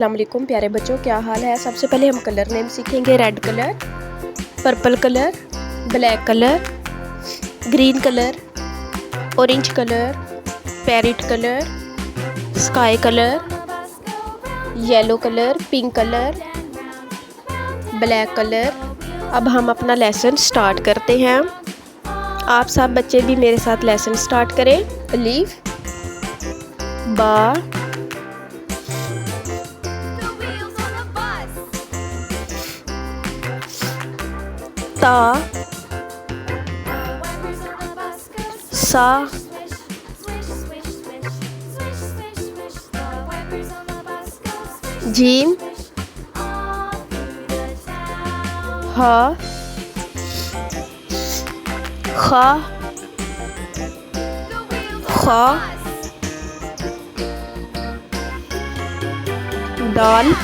अस्सलाम वालेकुम प्यारे बच्चों, क्या हाल है। सबसे पहले हम कलर नेम सीखेंगे। Red colour, purple colour, black colour, green colour, orange colour, parrot colour, sky colour, yellow colour, pink colour, black colour. अब हम अपना लेसन स्टार्ट करते हैं। आप सब बच्चे भी मेरे साथ लेसन स्टार्ट करें। अलीफ, बा, ता, सा, जीम, हा, खा, खा, दाल,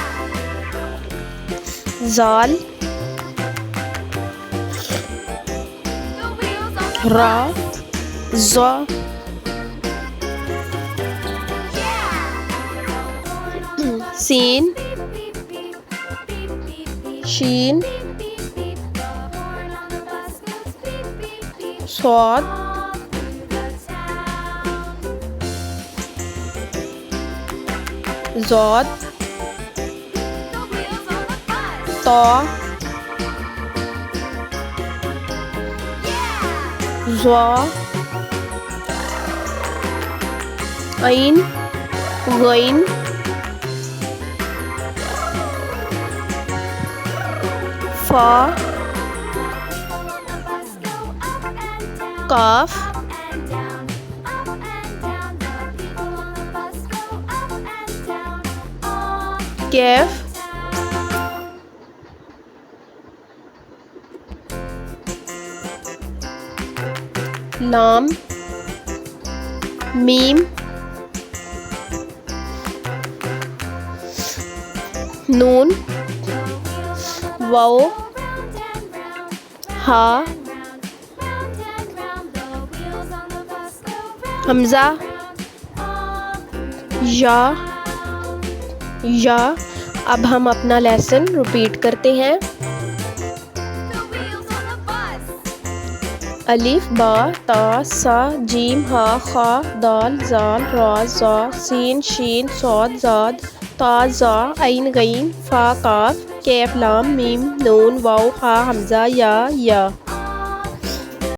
जाल, रा, ज़ा, सीन, शीन, स्वाद, ज़ाद, ता, ज़ा, ऐन, गैन, फा, काफ, कैफ, लाम, मीम, नून, वाओ, हा, हमज़ा, या। अब हम अपना लेसन रिपीट करते हैं। अलिफ, बा, ता, सा, जीम, हा, खा, दाल, जाल, रा, ज़ा, सीन, शीन, स्वाद, ज़ाद, ता, ज़ा, ऐन, गैन, फा, काफ, कैफ, लाम, मीम, नून, वाओ, हा, हमज़ा, या।